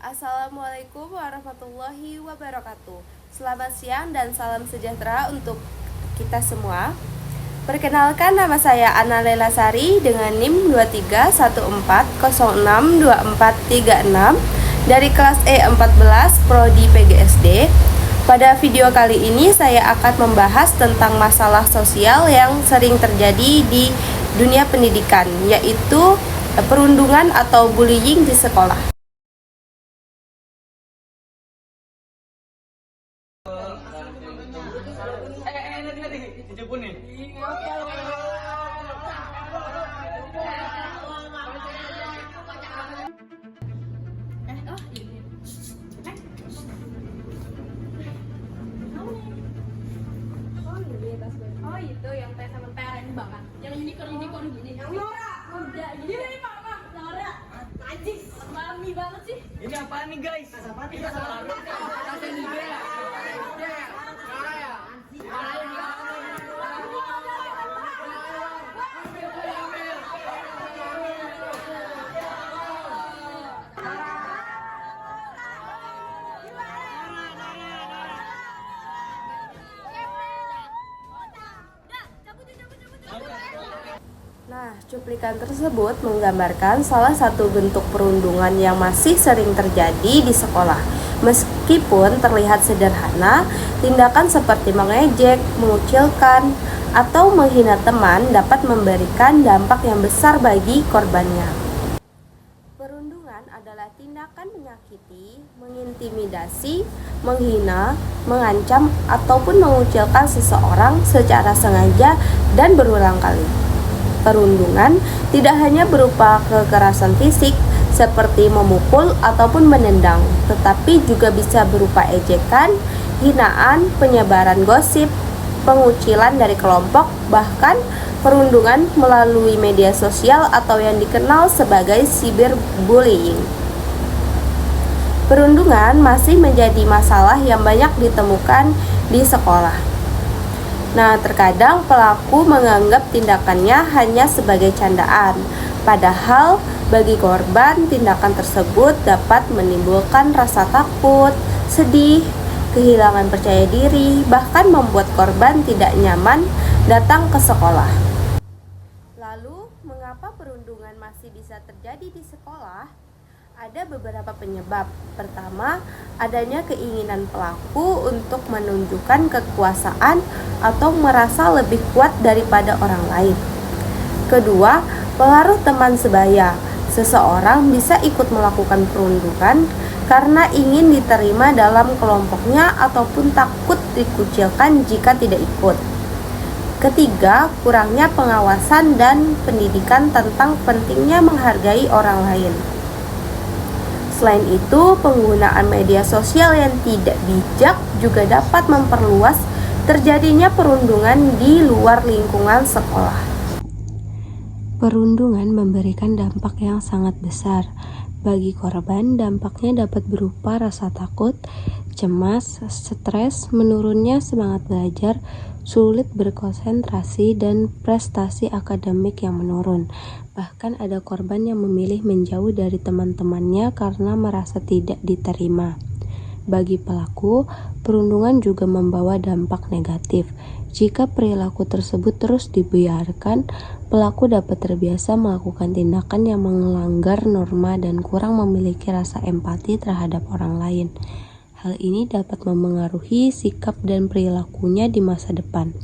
Assalamualaikum warahmatullahi wabarakatuh. Selamat siang dan salam sejahtera untuk kita semua. Perkenalkan, nama saya Ana Lela Sari dengan NIM 2314062436 dari kelas E14 Prodi PGSD. Pada video kali ini saya akan membahas tentang masalah sosial yang sering terjadi di dunia pendidikan, yaitu perundungan atau bullying di sekolah. Oh itu yang tes sama PRN banget. Yang unicorn gini. Yang Nora. Udah gini Mama. Nora. Najis. Mami banget sih. Ini apaan nih guys? Ini Nah, cuplikan tersebut menggambarkan salah satu bentuk perundungan yang masih sering terjadi di sekolah. Meskipun terlihat sederhana, tindakan seperti mengejek, mengucilkan, atau menghina teman dapat memberikan dampak yang besar bagi korbannya. Perundungan adalah tindakan menyakiti, mengintimidasi, menghina, mengancam, ataupun mengucilkan seseorang secara sengaja dan berulang kali. Perundungan tidak hanya berupa kekerasan fisik seperti memukul ataupun menendang, tetapi juga bisa berupa ejekan, hinaan, penyebaran gosip, pengucilan dari kelompok, bahkan perundungan melalui media sosial atau yang dikenal sebagai cyberbullying. Perundungan masih menjadi masalah yang banyak ditemukan di sekolah. Nah, terkadang pelaku menganggap tindakannya hanya sebagai candaan, padahal bagi korban tindakan tersebut dapat menimbulkan rasa takut, sedih, kehilangan percaya diri, bahkan membuat korban tidak nyaman datang ke sekolah. Lalu, mengapa perundungan masih bisa terjadi di sekolah? Ada beberapa penyebab. Pertama, adanya keinginan pelaku untuk menunjukkan kekuasaan atau merasa lebih kuat daripada orang lain. Kedua, pengaruh teman sebaya. Seseorang bisa ikut melakukan perundungan karena ingin diterima dalam kelompoknya ataupun takut dikucilkan jika tidak ikut. Ketiga, kurangnya pengawasan dan pendidikan tentang pentingnya menghargai orang lain. Selain itu, penggunaan media sosial yang tidak bijak juga dapat memperluas terjadinya perundungan di luar lingkungan sekolah. Perundungan memberikan dampak yang sangat besar. Bagi korban, dampaknya dapat berupa rasa takut, cemas, stres, menurunnya semangat belajar, sulit berkonsentrasi, dan prestasi akademik yang menurun. Bahkan ada korban yang memilih menjauh dari teman-temannya karena merasa tidak diterima. Bagi pelaku, perundungan juga membawa dampak negatif. Jika perilaku tersebut terus dibiarkan, pelaku dapat terbiasa melakukan tindakan yang melanggar norma dan kurang memiliki rasa empati terhadap orang lain. Hal ini dapat memengaruhi sikap dan perilakunya di masa depan.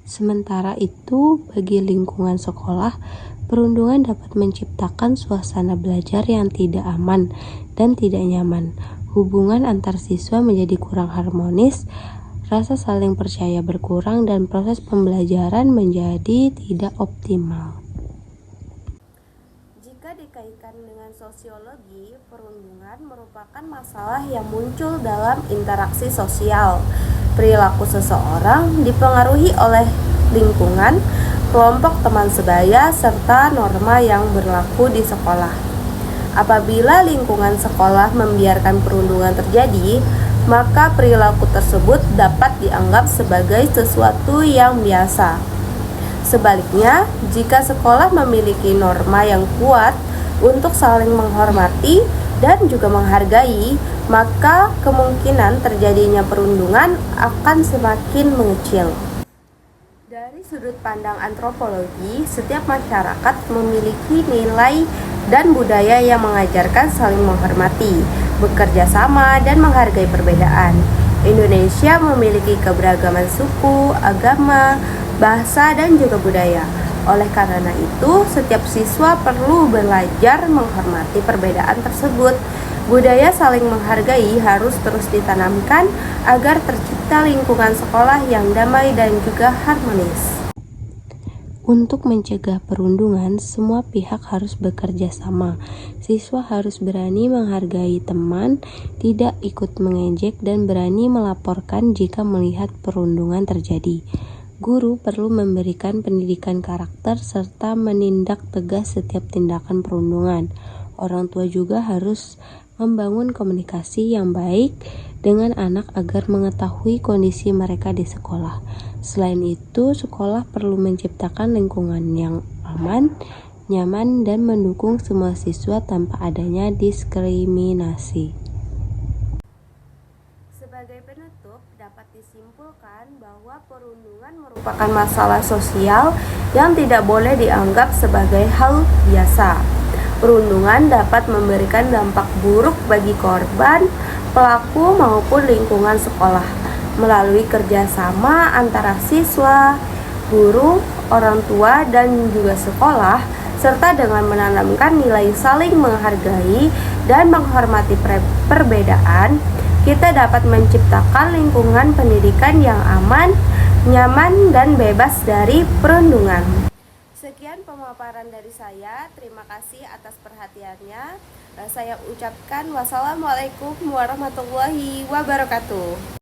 Sementara itu, bagi lingkungan sekolah, perundungan dapat menciptakan suasana belajar yang tidak aman dan tidak nyaman. Hubungan antar siswa menjadi kurang harmonis, rasa saling percaya berkurang, dan proses pembelajaran menjadi tidak optimal. Jika dikaitkan dengan sosiologi, perundungan merupakan masalah yang muncul dalam interaksi sosial. Perilaku seseorang dipengaruhi oleh lingkungan, kelompok teman sebaya, serta norma yang berlaku di sekolah. Apabila lingkungan sekolah membiarkan perundungan terjadi, maka perilaku tersebut dapat dianggap sebagai sesuatu yang biasa. Sebaliknya, jika sekolah memiliki norma yang kuat untuk saling menghormati, dan juga menghargai, maka kemungkinan terjadinya perundungan akan semakin mengecil. Dari sudut pandang antropologi, setiap masyarakat memiliki nilai dan budaya yang mengajarkan saling menghormati, bekerja sama, dan menghargai perbedaan. Indonesia memiliki keberagaman suku, agama, bahasa, dan juga budaya. Oleh karena itu, setiap siswa perlu belajar menghormati perbedaan tersebut. Budaya saling menghargai harus terus ditanamkan agar tercipta lingkungan sekolah yang damai dan juga harmonis. Untuk mencegah perundungan, semua pihak harus bekerja sama. Siswa harus berani menghargai teman, tidak ikut mengejek, dan berani melaporkan jika melihat perundungan terjadi. Guru perlu memberikan pendidikan karakter serta menindak tegas setiap tindakan perundungan. Orang tua juga harus membangun komunikasi yang baik dengan anak agar mengetahui kondisi mereka di sekolah. Selain itu, sekolah perlu menciptakan lingkungan yang aman, nyaman, dan mendukung semua siswa tanpa adanya diskriminasi. Sebagai penutup, dapat disimpulkan bahwa perundungan merupakan masalah sosial yang tidak boleh dianggap sebagai hal biasa. Perundungan dapat memberikan dampak buruk bagi korban, pelaku, maupun lingkungan sekolah melalui kerjasama antara siswa, guru, orang tua, dan juga sekolah, serta dengan menanamkan nilai saling menghargai dan menghormati perbedaan. Kita dapat menciptakan lingkungan pendidikan yang aman, nyaman, dan bebas dari perundungan. Sekian pemaparan dari saya. Terima kasih atas perhatiannya. Saya ucapkan wassalamualaikum warahmatullahi wabarakatuh.